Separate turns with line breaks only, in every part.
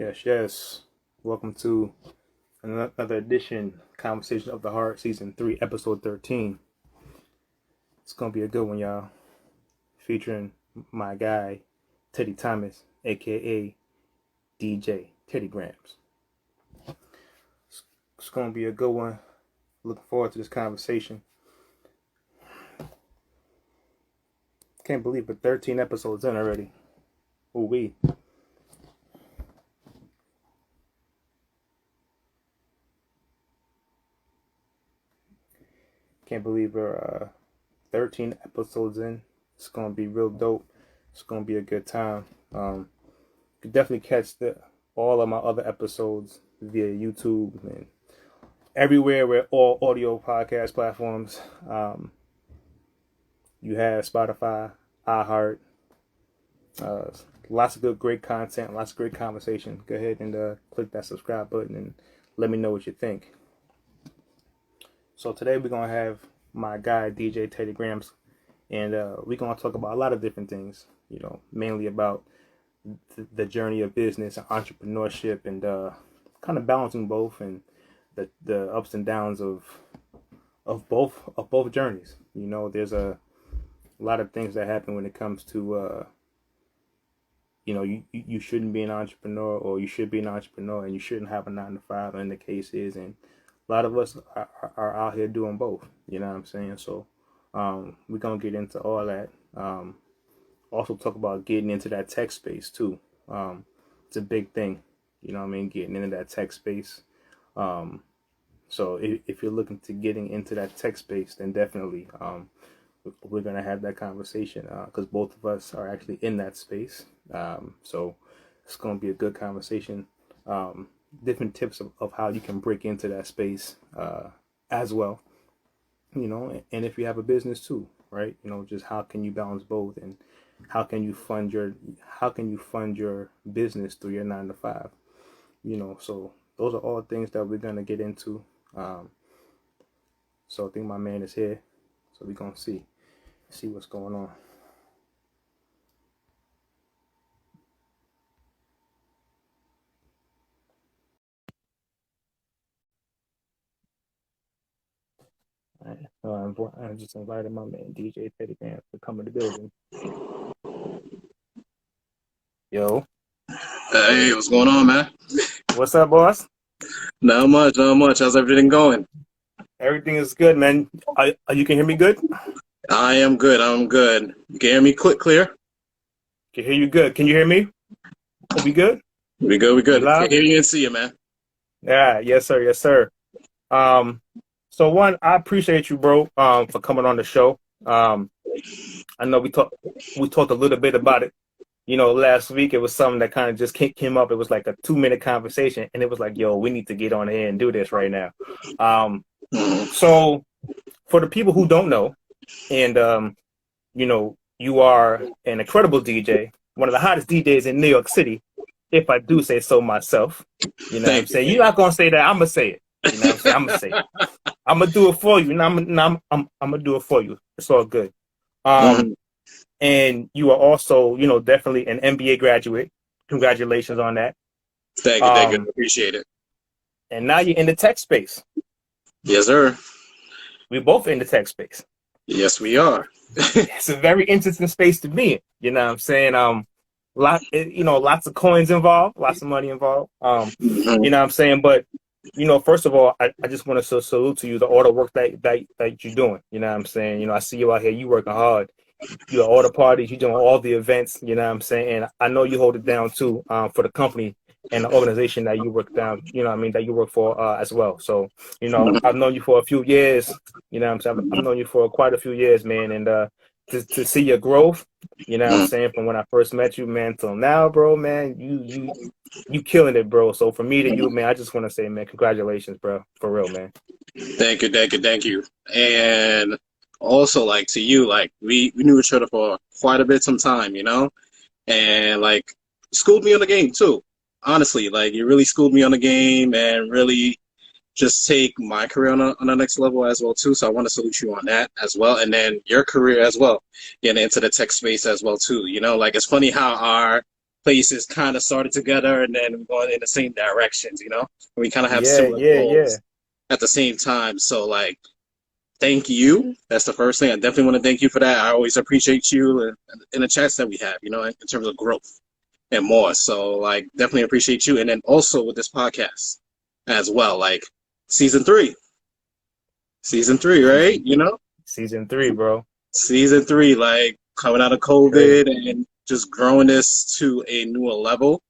Yes, yes. Welcome to another edition, Conversation of the Heart, Season 3, Episode 13. It's going to be a good one, y'all. Featuring my guy, Teddy Thomas, a.k.a. DJ Teddy Gramz. It's going to be a good one. Looking forward to this conversation. Can't believe it, 13 episodes in already. Ooh-wee. Can't believe we're 13 episodes in. It's gonna be real dope. It's gonna be a good time. You can definitely catch all of my other episodes via YouTube and everywhere where all audio podcast platforms. You have Spotify, iHeart. Lots of great content, lots of great conversation. Go ahead and click that subscribe button and let me know what you think. So today we're going to have my guy, DJ Teddy Gramz, and we're going to talk about a lot of different things, mainly about the journey of business and entrepreneurship and kind of balancing both and the ups and downs of both journeys. There's a lot of things that happen when it comes to, you shouldn't be an entrepreneur or you should be an entrepreneur and you shouldn't have a 9 to 5, and the case is, and a lot of us are out here doing both, you know what I'm saying? So we're going to get into all that. Also talk about getting into that tech space too. It's a big thing, getting into that tech space. So if you're looking to getting into that tech space, then definitely we're going to have that conversation because both of us are actually in that space. So it's going to be a good conversation. Different tips of how you can break into that space as well, and if you have a business too, right? Just how can you balance both, and how can you fund your business through your 9 to 5, so those are all things that we're going to get into. So I think my man is here, so we're going to see what's going on. All right. I just invited my man DJ Teddy Gramz to come in the building. Yo.
Hey, what's going on, man?
What's up, boss?
Not much. How's everything going?
Everything is good, man. You can hear me good?
I am good. You can hear me clear?
Can hear you good. Can you hear me? Are we good?
We good. Can hear you and see you, man.
Yeah, yes, sir. So one, I appreciate you, bro, for coming on the show. I know we talked a little bit about it, last week. It was something that kind of just came up. It was like a 2-minute conversation, and it was like, yo, we need to get on here and do this right now. So for the people who don't know, and you are an incredible DJ, one of the hottest DJs in New York City, if I do say so myself. What I'm saying? You're not gonna say that. I'm gonna say it. I'm gonna say it. I'm gonna do it for you. I'm gonna do it for you. It's all good. And you are also, definitely an MBA graduate. Congratulations on that.
Thank you. Appreciate it.
And now you're in the tech space.
Yes, sir.
We're both in the tech space.
Yes, we are.
It's a very interesting space to be in. You know what I'm saying? Lots of coins involved, lots of money involved. You know what I'm saying? But first of all, I just want to salute to you all the work that you're doing. You know what I'm saying? I see you out here, you working hard. You're at all the parties, you're doing all the events, you know what I'm saying? And I know you hold it down too, for the company and the organization that you work down, that you work for as well. So, I've known you for a few years, I'm saying? I've known you for quite a few years, man. And to see your growth, what I'm saying, from when I first met you, man, till now, bro, man, you killing it, bro. So for me to you, man, I just want to say, man, congratulations, bro, for real, man.
Thank you. And also, like, to you, like, we knew each other for quite a bit some time, and like schooled me on the game too. Honestly, like, you really schooled me on the game and really just take my career on the next level as well too. So I want to salute you on that as well, and then your career as well, getting into the tech space as well too. Like, it's funny how our places kind of started together, and then we're going in the same directions, you know? We kind of have
Yeah,
similar
yeah, yeah.
goals at the same time. So, like, thank you. That's the first thing. I definitely want to thank you for that. I always appreciate you in the chats that we have, you know, in terms of growth and more. So, like, definitely appreciate you. And then also with this podcast as well, like, season three. Season three, right?
Season
You know?
season three, bro.
Season three, like, coming out of
Crazy.
COVID and just growing this to a newer level.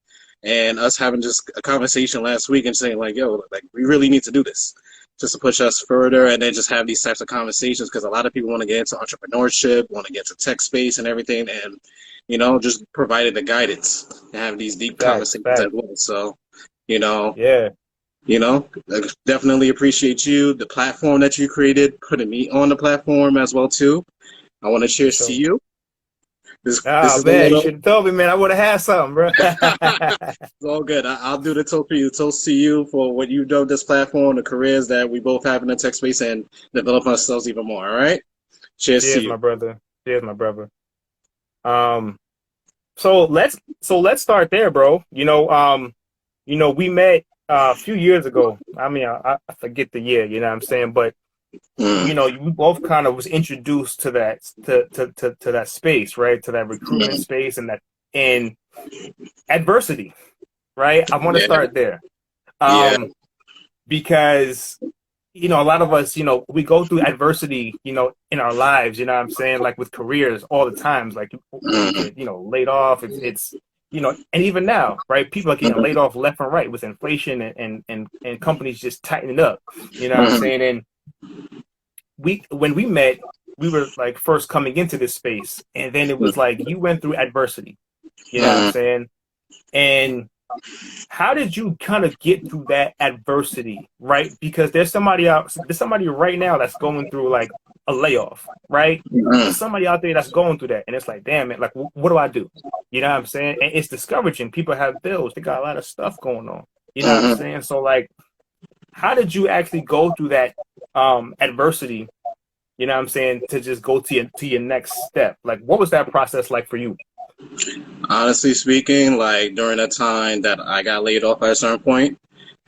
And us having just a conversation last week and saying, like, yo, like, we really need to do this just to push us further, and then just have these types of conversations, because a lot of people want to get into entrepreneurship, want to get to tech space and everything, and, you know, just provided the guidance to have these deep
Facts,
conversations as
facts.
well. So, you know,
Yeah.
I definitely appreciate you, the platform that you created, putting me on the platform as well too. I want to
For
cheers to
sure.
you. This
Oh
is a
man, you
little.
should have told me, man. I would have had something, bro.
It's all good. I'll do the toast for you. Toast to you for what you've done with this platform, the careers that we both have in the tech space, and develop ourselves even more. All right. Cheers to
Cheers,
you.
my brother. Cheers, my brother. Um, so let's start there, bro. We met a few years ago. I mean, I forget the year, you know what I'm saying? But
Mm,
we both kind of was introduced to that space, right? To that recruitment
mm,
space and that in adversity, right? I want to
yeah.
start there.
Yeah.
Um, because a lot of us, we go through adversity, in our lives, you know what I'm saying? Like with careers all the times, like we
Mm,
get, laid off. It's and even now, right? People are getting laid
mm,
off left and right with inflation and companies just tightening up, you know what I'm
mm,
saying? And when we met, we were like first coming into this space. And then it was like you went through adversity, you know what I'm
mm.
saying? And how did you kind of get through that adversity, right? Because there's somebody right now that's going through like a layoff, right?
Mm,
There's somebody out there that's going through that, and it's like, damn it, like, what do I do? You know what I'm saying? And it's discouraging. People have bills, they got a lot of stuff going on. You know what I'm
mm.
saying? So, like, how did you actually go through that adversity? You know what I'm saying? To just go to your next step. Like, what was that process like for you?
Honestly speaking, like during the time that I got laid off at a certain point,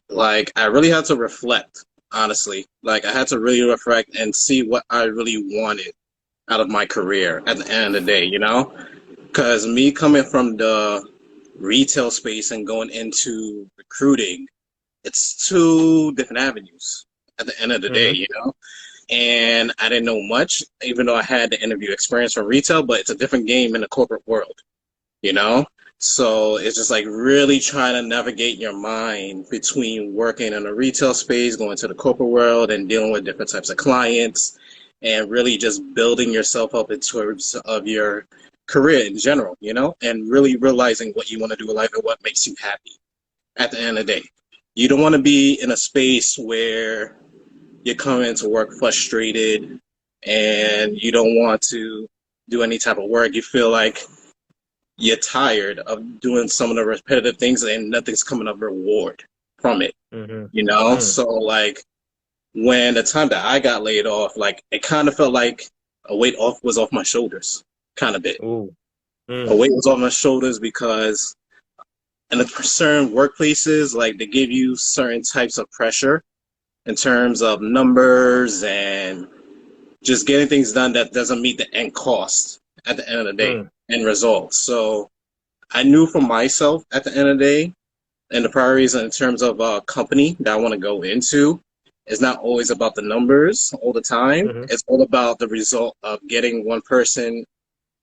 like I really had to reflect. Honestly, like I had to really reflect and see what I really wanted out of my career at the end of the day, you know? Because me coming from the retail space and going into recruiting, it's two different avenues at the end of the day,
Mm-hmm.
you know? And I didn't know much, even though I had the interview experience from retail, but it's a different game in the corporate world, you know? So it's just like really trying to navigate your mind between working in a retail space, going to the corporate world, and dealing with different types of clients, and really just building yourself up in terms of your career in general, you know, and really realizing what you want to do in life and what makes you happy at the end of the day. You don't want to be in a space where you're coming to work frustrated and you don't want to do any type of work. You feel like you're tired of doing some of the repetitive things and nothing's coming of reward from it,
Mm-hmm.
you know?
Mm.
So like when the time that I got laid off, like it kind of felt like a weight off was off my shoulders, kind of bit.
Ooh.
A
Mm.
weight was off my shoulders because in the certain workplaces, like they give you certain types of pressure in terms of numbers and just getting things done that doesn't meet the end cost at the end of the day
Mm.
and results. So I knew for myself at the end of the day, and the priorities in terms of a company that I want to go into is not always about the numbers all the time.
Mm-hmm.
It's all about the result of getting one person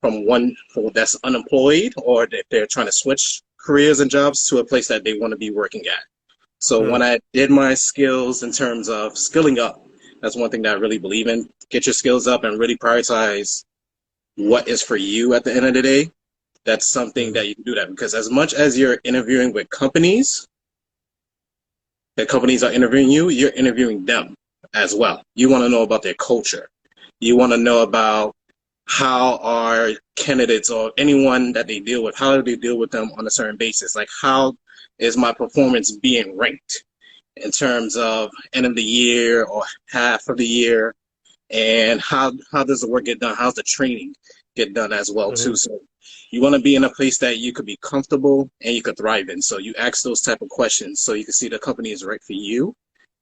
from one that's unemployed, or if they're trying to switch careers and jobs to a place that they want to be working at. So when
Mm.
I did my skills in terms of skilling up, that's one thing that I really believe in. Get your skills up and really prioritize what is for you at the end of the day. That's something
Mm-hmm.
that you can do that, because as much as you're interviewing with companies, that companies are interviewing you, you're interviewing them as well. You want to know about their culture. You want to know about how are candidates or anyone that they deal with, how do they deal with them on a certain basis? Like, how is my performance being ranked in terms of end of the year or half of the year? and how does the work get done? How's the training get done as well
Mm-hmm.
too? So you want to be in a place that you could be comfortable and you could thrive in. So you ask those type of questions so you can see the company is right for you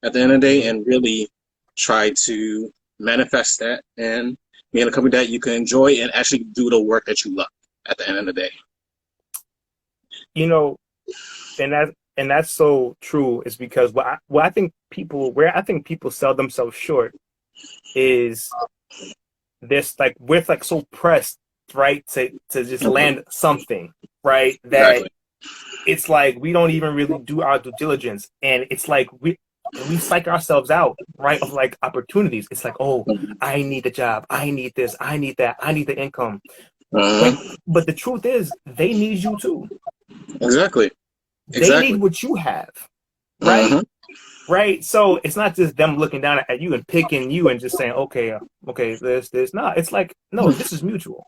at the end of the day,
Mm-hmm.
and really try to manifest that and be in a company that you can enjoy and actually do the work that you love at the end of the day.
You know, and that's so true is because what I think people where I think people sell themselves short is this like we're like so pressed, right, to just land something, right, that
Exactly.
it's like we don't even really do our due diligence, and it's like we psych ourselves out, right, of like opportunities. It's like, oh, I need a job, I need this, I need that, I need the income. But the truth is they need you too.
Exactly.
They need
Exactly.
what you have, right?
Hmm.
Right. So it's not just them looking down at you and picking you and just saying, okay, okay, this. No, it's like, no, this is mutual,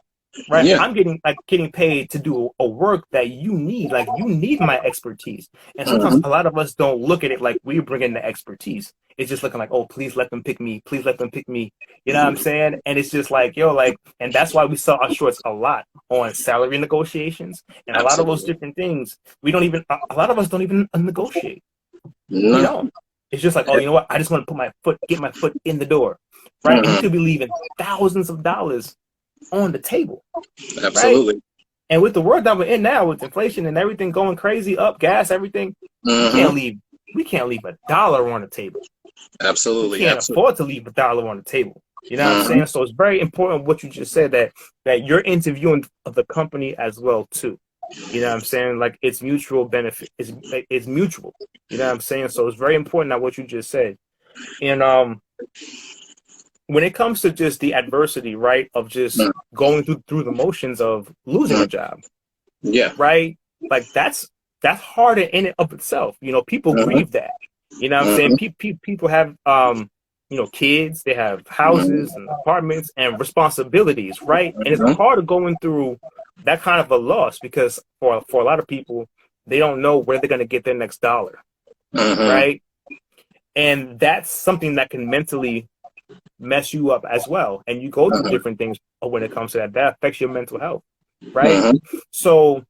right?
Yeah.
I'm getting paid to do a work that you need. Like you need my expertise. And sometimes
Hmm.
a lot of us don't look at it like we bring in the expertise. It's just looking like, oh, please let them pick me. Please let them pick me. You know what I'm saying? And it's just like, yo, like, and that's why we sell our shorts a lot on salary negotiations and a lot of those
Absolutely.
different things. We don't even, a lot of us don't even negotiate. We
No.
don't. It's just like, oh, you know what? I just want to get my foot in the door, right? And you
Hmm.
could be leaving thousands of dollars on the table, right?
Absolutely.
And with the world that we're in now, with inflation and everything going crazy, up gas, everything, we
Hmm.
can't leave. We can't leave a dollar on the table. We
Absolutely.
can't
Absolutely.
afford to leave a dollar on the table. You know what I'm
Hmm.
saying? So it's very important what you just said that you're interviewing of the company as well too. You know what I'm saying? Like it's mutual benefit. It's mutual. You know what I'm saying? So it's very important that what you just said. And when it comes to just the adversity, right, of just going through the motions of losing a job,
Yeah.
right? Like that's harder in and of itself. You know, people
Hmm.
grieve that. You know what I'm saying?
Hmm.
People have kids, they have houses and apartments and responsibilities, right? And it's
Hmm.
hard going through that kind of a loss because for a lot of people, they don't know where they're gonna get their next dollar,
Hmm.
right? And that's something that can mentally mess you up as well. And you go through different things when it comes to that. That affects your mental health, right?
Hmm.
So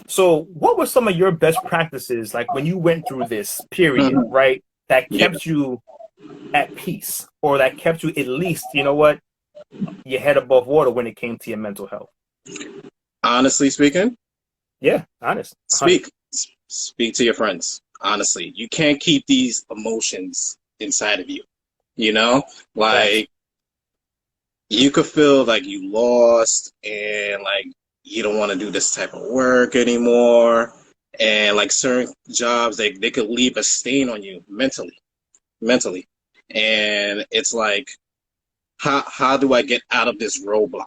so what were some of your best practices like when you went through this period,
Hmm.
right? That
Yeah.
kept you at peace or that kept you at least, you know what, your head above water when it came to your mental health.
Honestly speaking,
Yeah, honest. 100.
speak to your friends. Honestly, you can't keep these emotions inside of you. You know,
Facts.
like you could feel like you lost and like you don't want to do this type of work anymore. And like certain jobs, they could leave a stain on you mentally. And it's like, how do I get out of this roadblock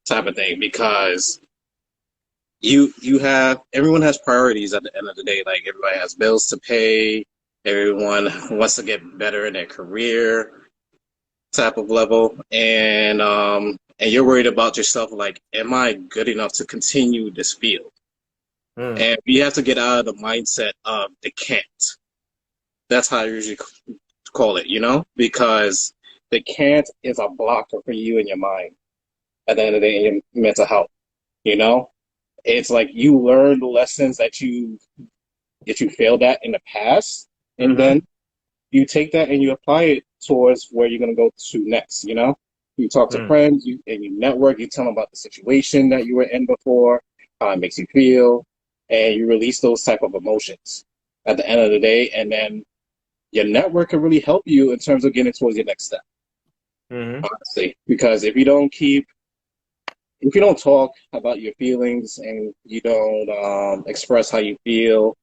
type of thing? Because you have everyone has priorities at the end of the day. Like everybody has bills to pay. Everyone wants to get better in their career type of level, and you're worried about yourself. Like, am I good enough to continue this field?
Mm,
And you have to get out of the mindset of the can't. That's how I usually call it, because the can't is a blocker for you in your mind at the end of the day in your mental health. You know, it's like you learn the lessons that you failed at in the past, and
mm-hmm.
then you take that and you apply it towards where you're going to go to next. You talk to
Mm,
friends, and you network, you tell them about the situation that you were in before, how it makes you feel, and you release those type of emotions at the end of the day, and then your network can really help you in terms of getting towards your next step,
mm-hmm.
honestly. Because if you don't talk about your feelings and you don't express how you feel,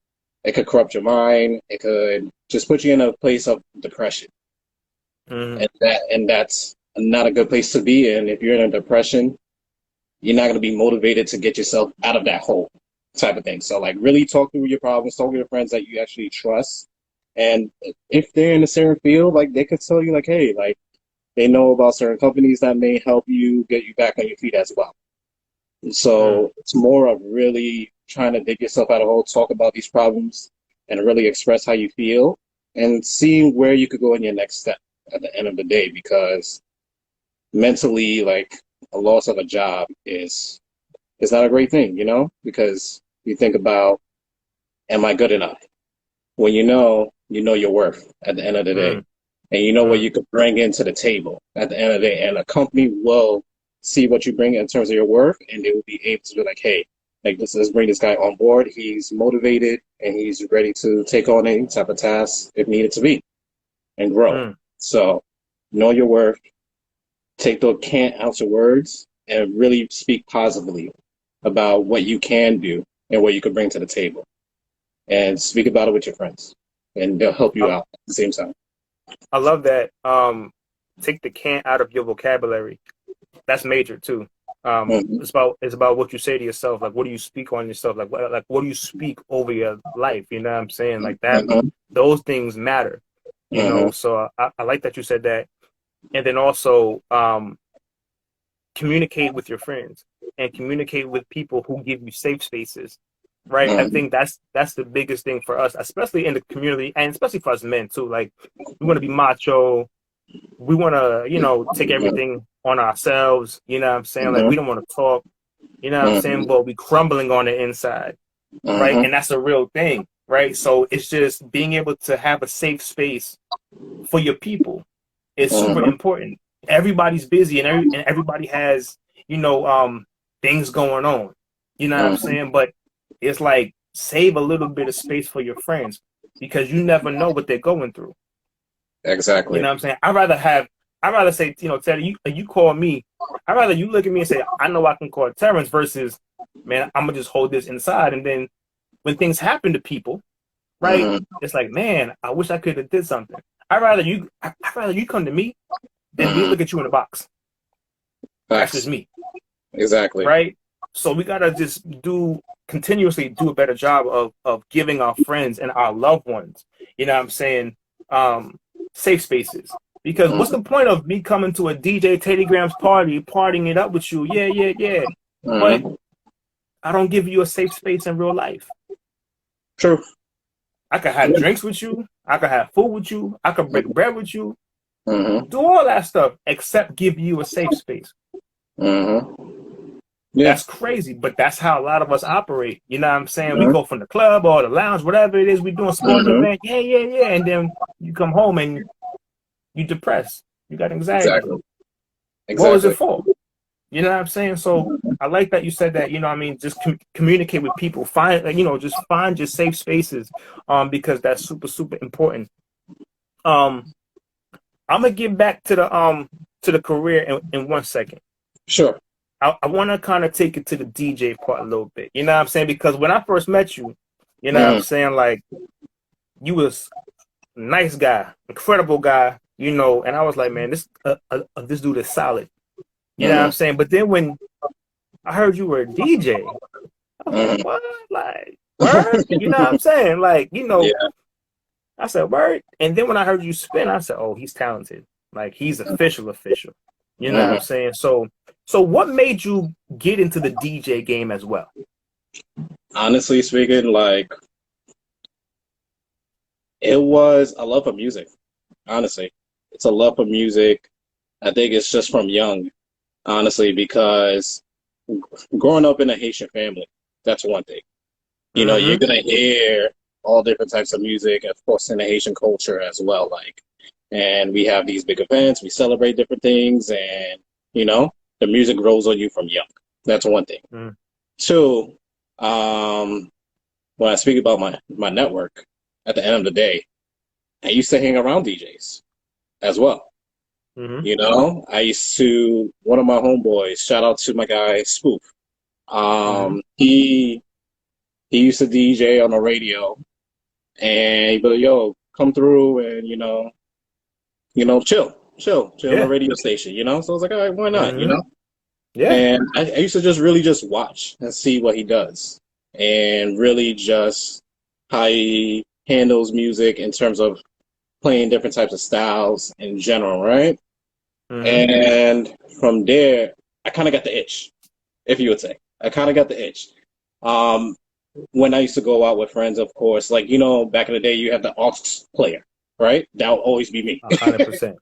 it could corrupt your mind. It could just put you in a place of depression,
Mm-hmm.
and that's not a good place to be in. If you're in a depression, you're not going to be motivated to get yourself out of that hole, type of thing. So, like, really talk through your problems, talk with your friends that you actually trust, and if they're in a certain field, like they could tell you, like, hey, like they know about certain companies that may help you get you back on your feet as well.
Mm.
So it's more of really trying to dig yourself out of a hole, talk about these problems, and really express how you feel, and seeing where you could go in your next step at the end of the day, because mentally, like, a loss of a job is not a great thing, you know, because you think about, am I good enough? When you know your worth at the end of the day,
Mm,
and you know what
mm,
you could bring into the table at the end of the day, and a company will see what you bring in terms of your worth, and they will be able to be like, hey, like, let's bring this guy on board. He's motivated and he's ready to take on any type of task if needed to be and grow.
mm.
So know your worth, take the can't out your words, and really speak positively about what you can do and what you could bring to the table, and speak about it with your friends, and they'll help you
I,
out at the same time.
I love that. Take the can't out of your vocabulary. That's major too.
Mm-hmm.
It's about what you say to yourself. Like, what do you speak on yourself? What do you speak over your life? You know what I'm saying? Like that.
Mm-hmm.
Those things matter. You
Mm-hmm.
know. So I like that you said that. And then also communicate with your friends and communicate with people who give you safe spaces. Right. I
Mm-hmm.
think that's the biggest thing for us, especially in the community, and especially for us men too. Like, we want to be macho. We want to, take everything on ourselves. You know what I'm saying? Like, we don't want to talk. You know what I'm saying?
Mm-hmm.
But we crumbling on the inside, right?
Mm-hmm.
And that's a real thing, right? So it's just being able to have a safe space for your people is super
Mm-hmm.
important. Everybody's busy, and everybody has, things going on. You know what I'm
Mm-hmm.
saying? But it's like, save a little bit of space for your friends, because you never know what they're going through. You know
Exactly.
what I'm saying? I'd rather say, Teddy, you call me. I'd rather you look at me and say, I know I can call Terrence, versus, man, I'm gonna just hold this inside. And then when things happen to people, right?
Mm-hmm.
It's like, man, I wish I could have did something. I'd rather you come to me than me
Mm-hmm.
look at you in a box. That's just
Facts.
me,
Exactly.
right? So we gotta just continuously do a better job of giving our friends and our loved ones, you know what I'm saying, safe spaces. Because what's
Mm-hmm.
the point of me coming to a DJ Teddy Gramz party, partying it up with you? Yeah, yeah, yeah. But
Mm-hmm.
I don't give you a safe space in real life.
True.
I could have
Yeah.
drinks with you. I could have food with you. I could break bread with you.
Mm-hmm.
Do all that stuff except give you a safe space.
Mm-hmm. Yeah.
That's crazy, but that's how a lot of us operate. You know what I'm saying? We
Mm-hmm.
go from the club or the lounge, whatever it is, we doing sporting
Mm-hmm.
event. Yeah, yeah, yeah. And then you come home and you depressed. You got anxiety.
Exactly.
What was it
Exactly.
for? You know what I'm saying? So I like that you said that, what I mean, just communicate with people. Find, just find your safe spaces, because that's super, super important. Um, I'm gonna get back to the career in 1 second.
Sure.
I want to kind of take it to the DJ part a little bit. You know what I'm saying? Because when I first met you, you know what I'm
Mm-hmm.
saying, like, you was a nice guy, incredible guy, and I was like, man, this dude is solid. You know what I'm
Mm-hmm.
saying? But then when I heard you were a DJ, I was like,
Mm-hmm.
what? Like, word? You know what I'm saying? Like,
Yeah.
I said, word. And then when I heard you spin, I said, oh, he's talented. Like, he's official. You know what I'm
Mm-hmm.
saying? So what made you get into the DJ game as well?
Honestly speaking, like, it was a love of music. Honestly, it's a love of music. I think it's just from young, honestly, because growing up in a Haitian family, that's one thing. You know, you're
Mm-hmm.
gonna hear all different types of music, of course, in the Haitian culture as well. Like, and we have these big events, we celebrate different things, and you know, the music grows on you from young. That's one thing.
Mm-hmm.
Two, um, when I speak about my network, at the end of the day, I used to hang around DJs as well.
Mm-hmm.
You know, I used to, one of my homeboys, shout out to my guy Spoof.
Mm-hmm.
He used to DJ on the radio, and he'd be like, yo, come through and chill on the
Yeah.
radio station, you know? So I was like, all right, why not, you
Mm-hmm.
know?
Yeah.
And I used to just really just watch and see what he does, and really just how he handles music in terms of playing different types of styles in general, right?
Mm-hmm.
And from there, I kind of got the itch, if you would say. I kind of got the itch. Um, when I used to go out with friends, of course, like, back in the day, you had the aux player, right? That would always be me.
100%.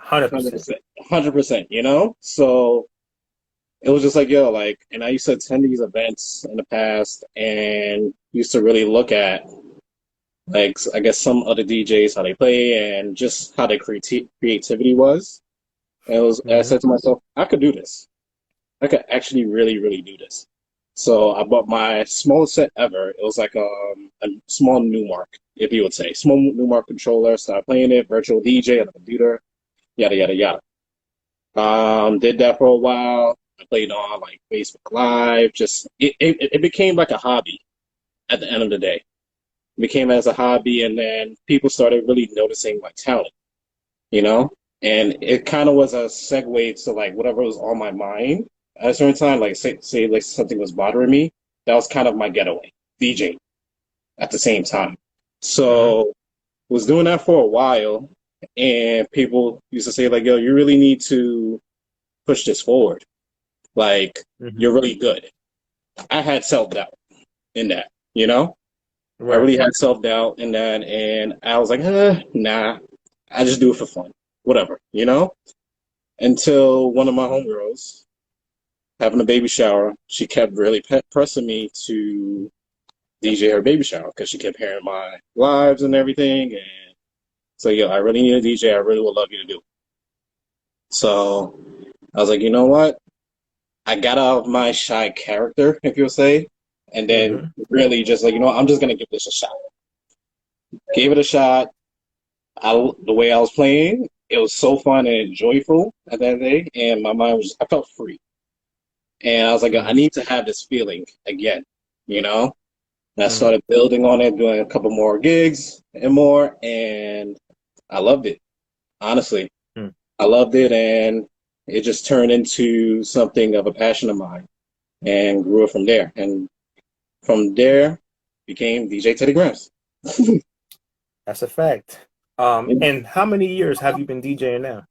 100%.
100%, 100%, you know? So it was just like, yo, like, and I used to attend these events in the past and used to really look at, like, I guess some other DJs, how they play and just how their creativity was. And I
Hmm.
said to myself, I could do this. I could actually really, really do this. So I bought my smallest set ever. It was like a small Newmark, if you would say. Small Newmark controller. Started playing it, virtual DJ on the computer, yada, yada, yada. Did that for a while. I played on like Facebook Live. Just it became like a hobby at the end of the day. It became as a hobby, and then people started really noticing my talent, you know? And it kind of was a segue to like whatever was on my mind at a certain time. Like say like something was bothering me. That was kind of my getaway, DJ at the same time.
Hmm.
So was doing that for a while, and people used to say like, "Yo, you really need to push this forward. Like,
Hmm.
you're really good." I had self doubt in that, you know. I
Right.
really had self doubt in that, and I was like, nah, I just do it for fun, whatever, you know. Until one of my homegirls having a baby shower, she kept really pressing me to DJ her baby shower because she kept hearing my lives and everything, and so yo, I really need a DJ. I really would love you to do it. So I was like, you know what? I got out of my shy character, if you'll say, and then
Hmm.
really just like, I'm just gonna give this a shot. Gave it a shot. The way I was playing, it was so fun and joyful at that day, and my mind was, I felt free. And I was like, I
Hmm.
need to have this feeling again, you know? And I
Hmm.
started building on it, doing a couple more gigs and more, and I loved it. Honestly, I loved it, and it just turned into something of a passion of mine, and grew it from there. And from there, became DJ Teddy Gramz.
That's a fact. And how many years have you been DJing now?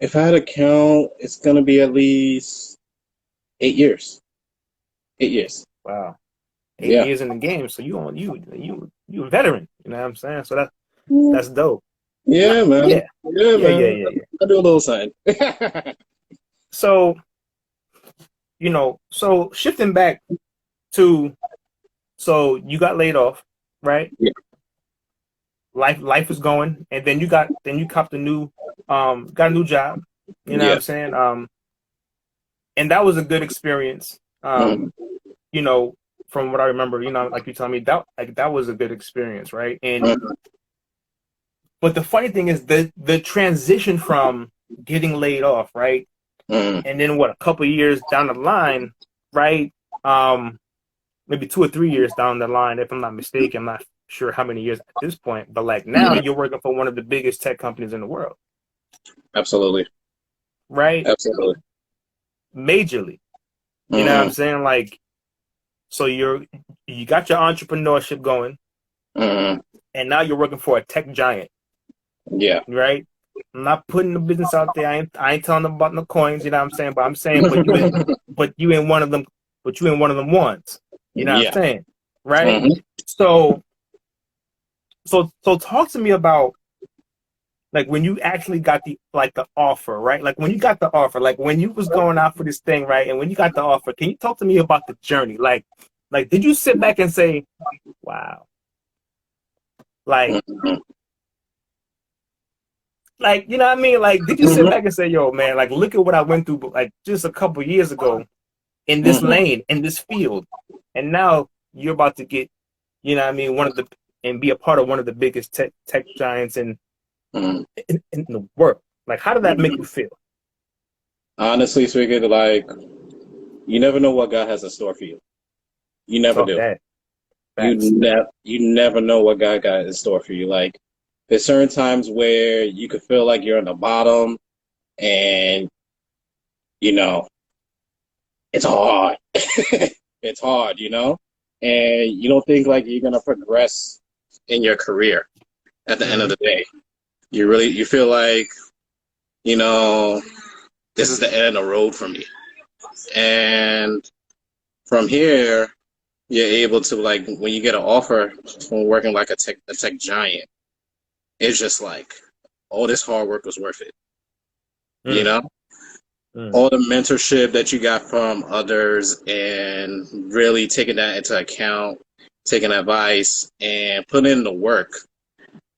If I had to count, it's gonna be at least 8 years. 8 years.
Wow. eight
Yeah.
years in the game, so you a veteran. You know what I'm saying? So that's dope.
Yeah,
Not
man.
yeah,
Yeah,
yeah, yeah,
man.
yeah, yeah.
I do a little something.
So so shifting back to so you got laid off, right?
Yeah.
Life is going, and then you copped a new got a new job. You know what
Yeah.
I'm saying? And that was a good experience.
Mhm.
You know, from what I remember, like you told me that was a good experience, right? And
Mhm.
but the funny thing is the transition from getting laid off, right?
Mhm.
And then what, a couple of years down the line, right? Um, Maybe 2 or 3 years down the line, if I'm not mistaken. I'm not sure how many years at this point, but like now
Mhm.
you're working for one of the biggest tech companies in the world,
Absolutely.
right?
Absolutely.
Majorly. You know what I'm
Mhm.
saying? Like, so you got your entrepreneurship going,
Mhm.
and now you're working for a tech giant,
Yeah.
right? I'm not putting the business out there. I ain't telling them about no coins, you know what I'm saying? But I'm saying, but you ain't one of them, but you ain't one of them ones. You know what I'm
Yeah.
saying? Right?
Mhm.
So so talk to me about like when you actually got the offer, right? Like when you got the offer, like when you was going out for this thing, right? And when you got the offer, can you talk to me about the journey? Like did you sit back and say, wow, like
Mhm.
you know what I mean? Like, did you sit
Mhm.
back and say, yo, man, like look at what I went through like just a couple years ago in this
Mhm.
lane, in this field, and now you're about to get, you know what I mean, one of the and be a part of one of the biggest tech giants
Mhm.
in the world. Like, how did that make you
Mhm.
feel?
Honestly speaking, like you never know what God has in store for you. You never
Talk
do.
that. Facts.
You never know what God got in store for you. Like there's certain times where you could feel like you're on the bottom, and you know it's hard. It's hard, and you don't think like you're gonna progress in your career at the end of
Mm-hmm.
the day. You feel like you know this is the end of the road for me, and from here you're able to like when you get an offer from working like a tech giant, it's just like all this hard work was worth it. You
Mm,
know,
mm.
all the mentorship that you got from others and really taking that into account, taking advice and putting in the work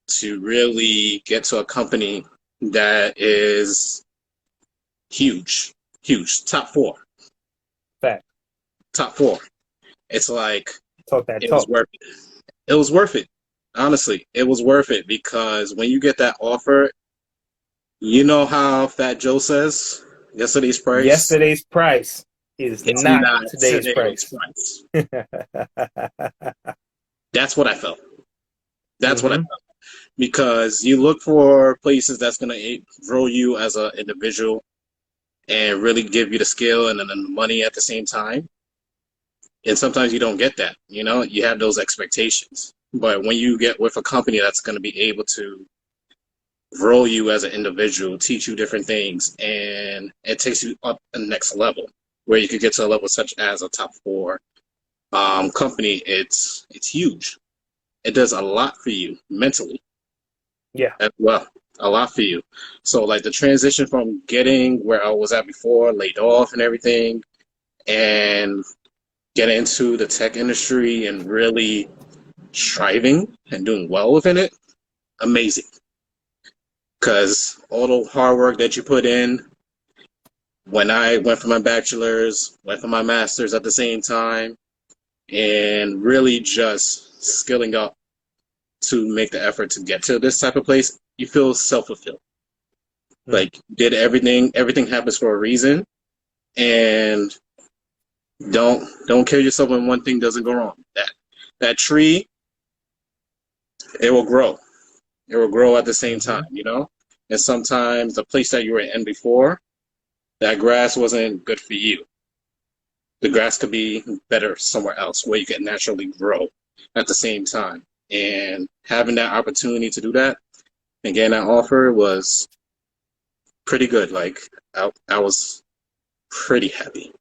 to really get to a company that is huge, huge,
Fact.
top four. It's like,
Talk that
it was
talk.
worth it. It was worth it. Honestly, it was worth it because when you get that offer, you know how Fat Joe says, yesterday's price,
Yesterday's price is
it's
not
not
today's
today's
price.
price. That's what I felt. That's what I
Hmm.
felt. Because you look for places that's going to grow you as an individual and really give you the skill and then the money at the same time. And sometimes you don't get that, you know, you have those expectations. But when you get with a company that's going to be able to grow you as an individual, teach you different things, and it takes you up the next level where you could get to a level such as a top four company, it's huge. It does a lot for you mentally
Yeah.
as well, a lot for you. So like the transition from getting where I was at before, laid off and everything, and get into the tech industry and really striving and doing well within it, amazing. Because all the hard work that you put in, when I went for my bachelor's, went for my master's at the same time, and really just skilling up to make the effort to get to this type of place, you feel self-fulfilled.
Mm.
Like, did everything happens for a reason, and don't kill yourself when one thing doesn't go wrong. That tree, it will grow. It will grow at the same
Hmm.
time, you know? And sometimes the place that you were in before, that grass wasn't good for you. The grass could be better somewhere else where you can naturally grow at the same time. And having that opportunity to do that and getting that offer was pretty good. Like, I was pretty happy.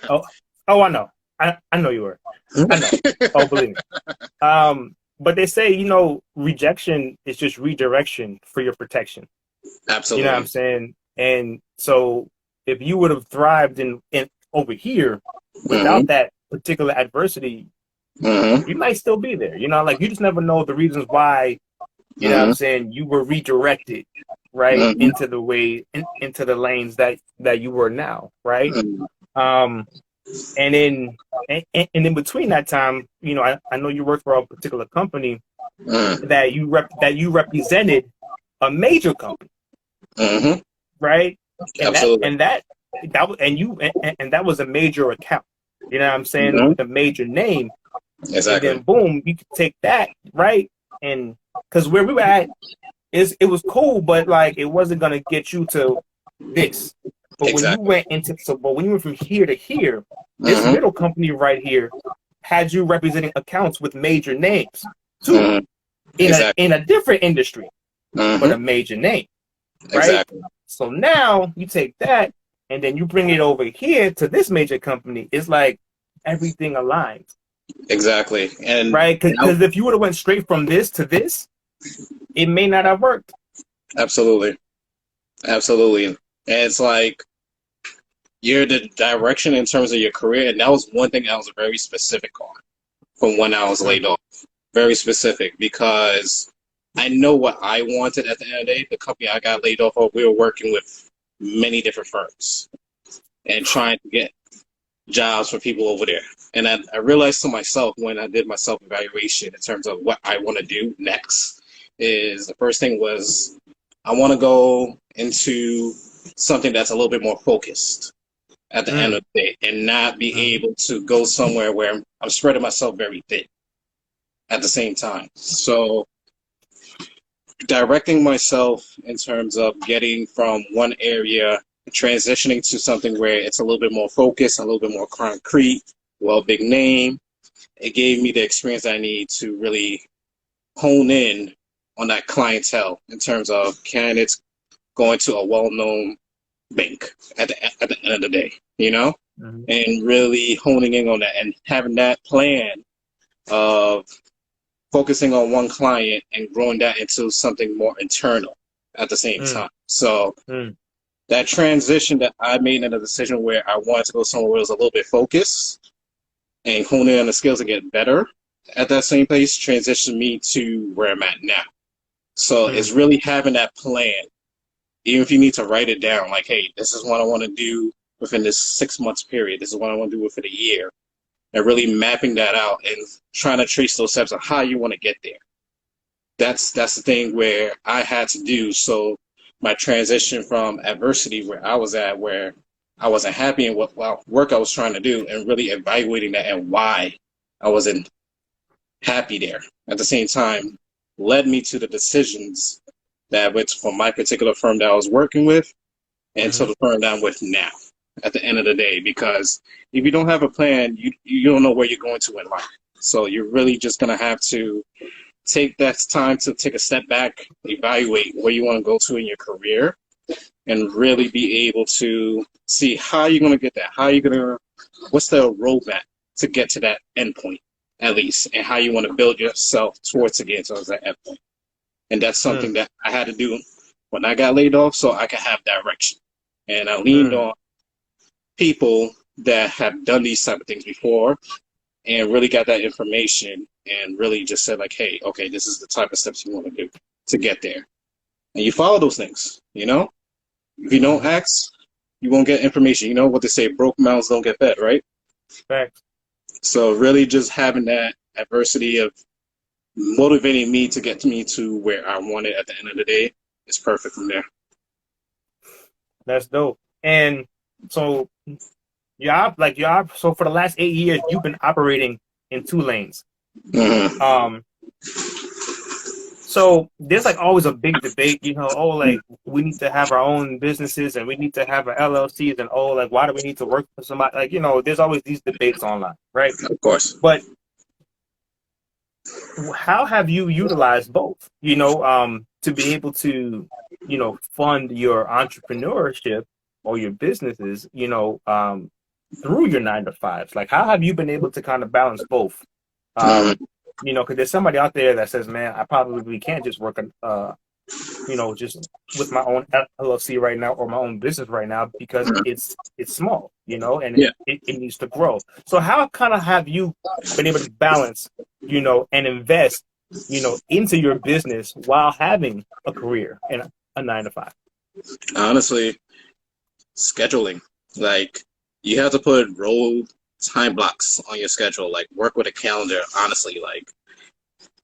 Oh, oh, I know. I know you were. I know. Oh, believe me. But they say, rejection is just redirection for your protection. You know what I'm
Absolutely.
saying? And so if you would have thrived in over here
Mm-hmm.
without that particular adversity,
Mm-hmm.
you might still be there. Like you just never know the reasons why, what I'm
Mm-hmm.
saying, you were redirected right
Mm-hmm.
into the way into the lanes that you were now, right?
Mm-hmm.
Um and in and in between that time, I know you worked for a particular company that you represented a major company,
Mm-hmm.
right? And that
Absolutely.
and that that was and that was a major account. You know what I'm saying?
Mm-hmm.
With a major name, and
Exactly.
then boom, you could take that right, and because where we were at it was cool, but like it wasn't gonna get you to this.
Exactly.
But when you went from here to here, this
Mm-hmm.
middle company right here had you representing accounts with major names too,
Mm-hmm.
in a
Exactly.
in a different industry, but
Mm-hmm.
a major name, right?
Exactly.
So now you take that and then you bring it over here to this major company. It's like everything aligns,
Exactly. And
right?
now,
Because if you would have went straight from this to this, it may not have worked.
absolutely. Absolutely. And it's like you're the direction in terms of your career. And that was one thing I was very specific on from when I was
Mm,
laid off. Very specific because I know what I wanted at the end of the day. The company I got laid off of, we were working with many different firms and trying to get jobs for people over there. And I realized to myself when I did my self evaluation in terms of what I want to do next is the first thing was I want to go into something that's a little bit more focused at the end
mm,
of the day and not be
mm,
able to go somewhere where I'm spreading myself very thin at the same time. So directing myself in terms of getting from one area, transitioning to something where it's a little bit more focused, a little bit more concrete, well, big name. It gave me the experience I need to really hone in on that clientele in terms of candidates going to a well-known bank at the end of the day, you know,
mm.
and really honing in on that and having that plan of focusing on one client and growing that into something more internal at the same
Mm,
time. So
mm,
that transition that I made in a decision where I wanted to go somewhere where it was a little bit focused and hone in on the skills and get better at that same place transitioned me to where I'm at now. So
mm,
it's really having that plan, even if you need to write it down, like, hey, this is what I want to do within this 6 months period. This is what I want to do within a year. And really mapping that out and trying to trace those steps of how you want to get there. That's the thing where I had to do. So my transition from adversity where I was at, where I wasn't happy in what work I was trying to do, and really evaluating that and why I wasn't happy there. At the same time, led me to the decisions that went from my particular firm that I was working with and to
mm-hmm.
the firm that I'm with now. At the end of the day, because if you don't have a plan, you don't know where you're going to in life. So you're really just gonna have to take that time to take a step back, evaluate where you want to go to in your career, and really be able to see how you're going to get that. What's the roadmap to get to that end point, at least, and how you want to build yourself towards that end point. And that's something that I had to do when I got laid off so I could have direction. And I leaned on people that have done these type of things before and really got that information and really just said like, hey, okay, this is the type of steps you want to do to get there. And you follow those things, you know? If you don't ask, you won't get information. You know what they say, broke mouths don't get fed, right?
Facts.
So really just having that adversity of motivating me to get me to where I wanted at the end of the day is perfect from there.
That's dope. And so so for the last 8 years, you've been operating in 2 lanes.
Mm-hmm.
So there's like always a big debate, oh, like we need to have our own businesses and we need to have our LLCs and like why do we need to work for somebody? Like, there's always these debates online, right?
Of course.
But how have you utilized both, to be able to, fund your entrepreneurship or your businesses, through your 9 to 5s? Like, how have you been able to kind of balance both? Because there's somebody out there that says, man, I probably can't just work, just with my own LLC right now or my own business right now because it's small, and it needs to grow. So how kind of have you been able to balance, and invest, into your business while having a career and a 9 to 5?
Honestly, scheduling. Like, you have to put roll time blocks on your schedule. Like, work with a calendar. Honestly, like,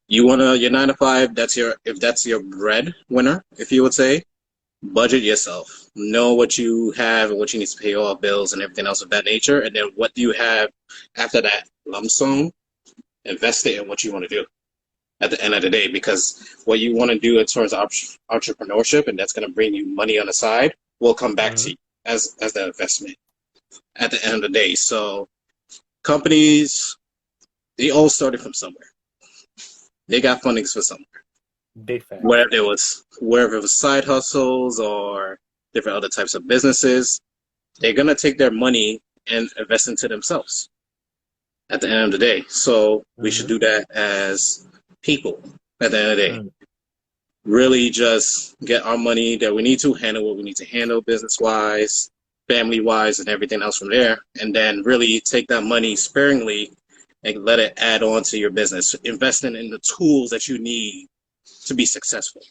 your 9 to 5. If that's your breadwinner, if you would say, budget yourself. Know what you have and what you need to pay off bills and everything else of that nature. And then what do you have after that lump sum? Invest it in what you want to do at the end of the day, because what you want to do in terms of entrepreneurship, and that's going to bring you money on the side, will come back to you as the investment at the end of the day. So companies, they all started from somewhere. They got fundings for somewhere.
Big fact.
Whether it was side hustles or different other types of businesses, they're going to take their money and invest into themselves at the end of the day. So we should do that as people at the end of the day. Really just get our money that we need to, handle what we need to handle business-wise, family-wise, and everything else from there. And then really take that money sparingly and let it add on to your business. Investing in the tools that you need to be successful.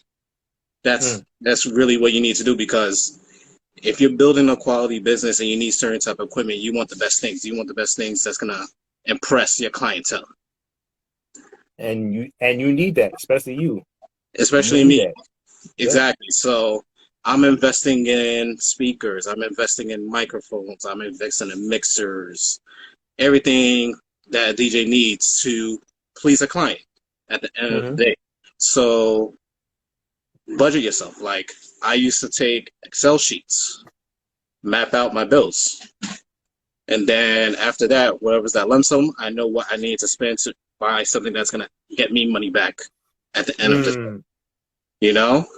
That's really what you need to do, because if you're building a quality business and you need certain type of equipment, you want the best things. You want the best things that's going to impress your clientele.
And you need that, especially you.
Especially me. That. Exactly. Yeah. So I'm investing in speakers. I'm investing in microphones. I'm investing in mixers. Everything that a DJ needs to please a client at the end of the day. So budget yourself. Like, I used to take Excel sheets, map out my bills. And then after that, whatever's that lump sum, I know what I need to spend to buy something that's going to get me money back at the end of the,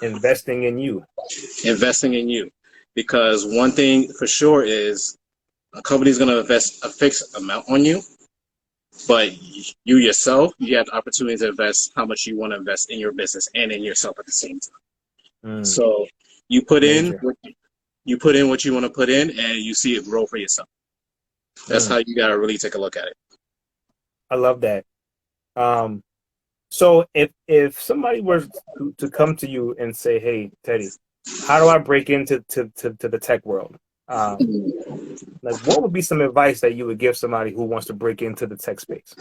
Investing in you.
Investing in you. Because one thing for sure is a company's going to invest a fixed amount on you, but you yourself, you have the opportunity to invest how much you want to invest in your business and in yourself at the same time. So you put in
Major.
what you want to put in, and you see it grow for yourself. That's how you gotta really take a look at it.
I love that. So if somebody were to come to you and say, "Hey, Teddy, how do I break into to the tech world?" Like, what would be some advice that you would give somebody who wants to break into the tech space?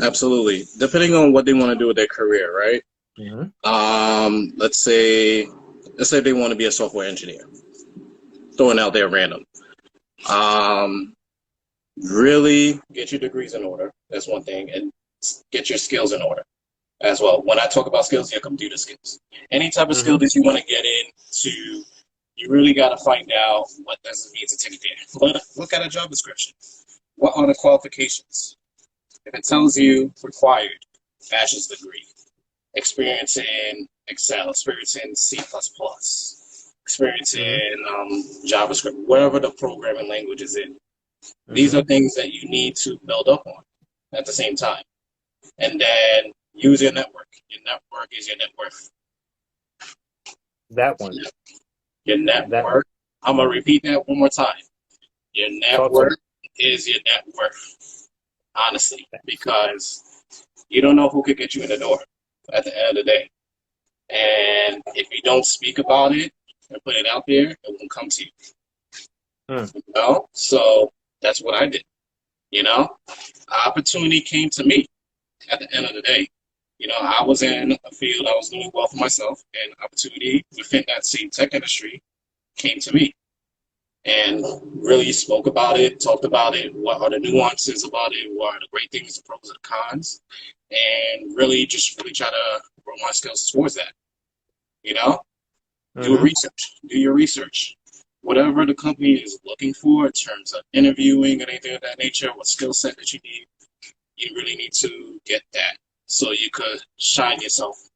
Absolutely, depending on what they want to do with their career, right? Let's say they want to be a software engineer. Throwing out there random. Really get your degrees in order. That's one thing, and get your skills in order as well. When I talk about skills, your computer skills. Any type of skill that you want to get into, you really got to find out what does it mean to take it there. Look at a job description. What are the qualifications? If it tells you required, bachelor's degree, experience in Excel, experience in C++, experience in JavaScript, whatever the programming language is in. These are things that you need to build up on at the same time. And then use your network. Your network is your net worth.
That one.
Your network. I'm going to repeat that one more time. Your network is your net worth. Honestly, because you don't know who could get you in the door at the end of the day. And if you don't speak about it and put it out there, it won't come to you. You know? So that's what I did. You know, opportunity came to me at the end of the day. You know, I was in a field, I was doing well for myself, and opportunity within that same tech industry came to me. And really spoke about it, talked about it, what are the nuances about it, what are the great things, the pros and the cons, and really try to grow my skills towards that. You know, do your research. Whatever the company is looking for in terms of interviewing and anything of that nature, what skill set that you need, you really need to get that so you could shine yourself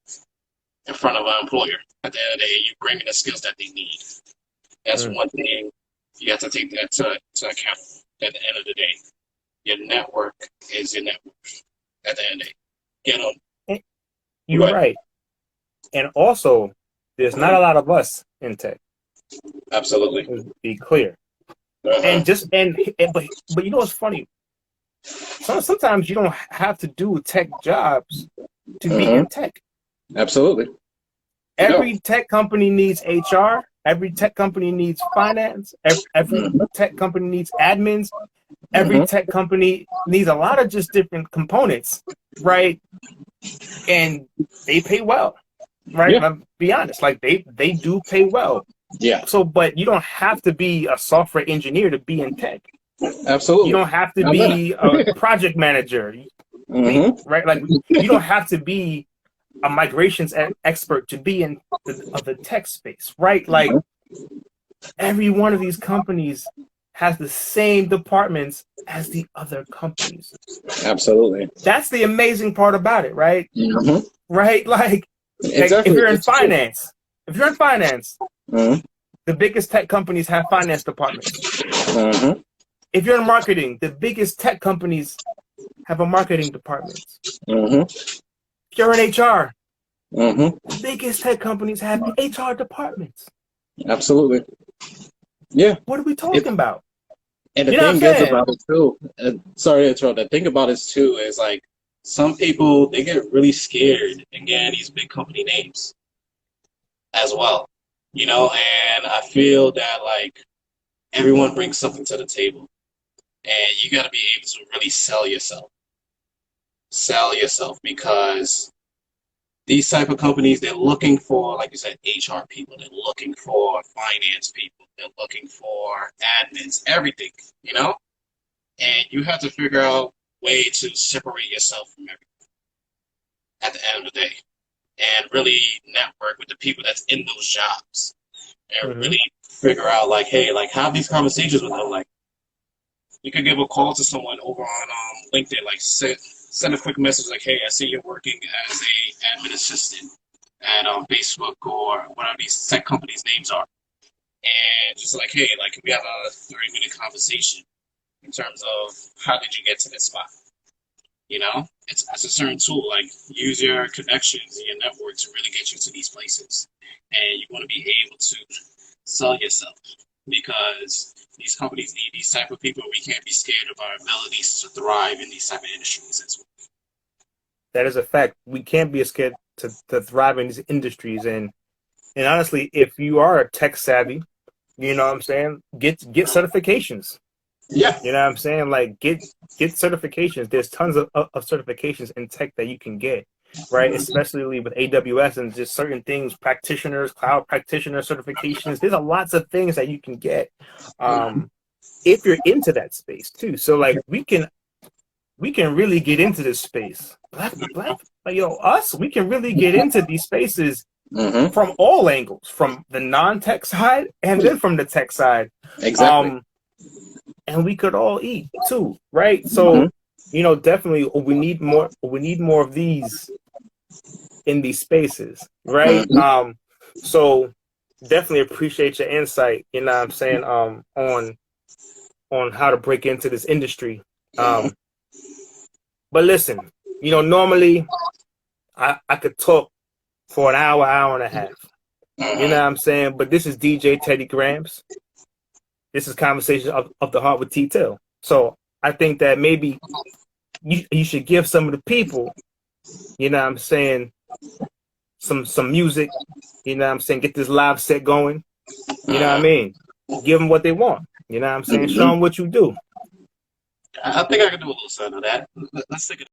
in front of an employer. At the end of the day, you bring in the skills that they need. That's one thing you have to take that to account at the end of the day. Your network is your network at the end of the day. Get on.
You're right. And also, there's not a lot of us in tech.
Absolutely.
Let's be clear. And but you know what's funny? Sometimes you don't have to do tech jobs to be in tech.
Absolutely.
Every tech company needs HR. Every tech company needs finance. Every tech company needs admins. Every tech company needs a lot of just different components, right? And they pay well, right?
Yeah.
I'll be honest, like they do pay well.
Yeah.
So, but you don't have to be a software engineer to be in tech.
Absolutely.
You don't have to be a project manager, right? Like you don't have to be a migrations expert to be in the tech space, right? Like every one of these companies has the same departments as the other companies.
Absolutely.
That's the amazing part about it, right? Right? Like,
exactly.
If you're in finance, the biggest tech companies have finance departments. If you're in marketing, the biggest tech companies have a marketing department. If you're in HR, the biggest tech companies have HR departments.
Absolutely. Yeah.
What are we talking about?
And the thing is about it too, sorry to interrupt, the thing about it too is like some people, they get really scared in getting these big company names as well, you know, and I feel that like everyone brings something to the table and you got to be able to really sell yourself because these type of companies, they're looking for, like you said, HR people. They're looking for finance people. They're looking for admins, everything, you know? And you have to figure out a way to separate yourself from everything at the end of the day and really network with the people that's in those jobs and really figure out, like, hey, like, have these conversations with them. Like, you could give a call to someone over on LinkedIn, like, send a quick message like, hey, I see you're working as a admin assistant at Facebook or whatever these tech companies' names are. And just like, hey, like, can we have a 30-minute conversation in terms of how did you get to this spot? You know, it's a certain tool. Like use your connections and your network to really get you to these places, and you want to be able to sell yourself because these companies need these type of people. We can't be scared of our abilities to thrive in these type of industries as well.
That is a fact. We can't be scared to thrive in these industries. And honestly, if you are tech savvy, you know what I'm saying, get certifications.
Yeah.
You know what I'm saying? Like get certifications. There's tons of certifications in tech that you can get, right? Especially with AWS and just certain things, practitioners, cloud practitioner certifications. There's a lots of things that you can get if you're into that space too. So like we can really get into this space. We can really get into these spaces from all angles, from the non-tech side and then from the tech side.
Exactly.
And we could all eat too, right? So, you know, definitely we need more of these in these spaces, right? So definitely appreciate your insight, you know what I'm saying, on how to break into this industry. But listen, you know, normally I could talk for an hour and a half. You know what I'm saying? But this is DJ Teddy Gramz. This is Conversation of the Heart with T-Tail. So I think that maybe you should give some of the people, you know what I'm saying, some music, you know what I'm saying, get this live set going. You know what I mean? Give them what they want. You know what I'm saying? Show them what you do.
I think I can do a little something of that. Let's take it.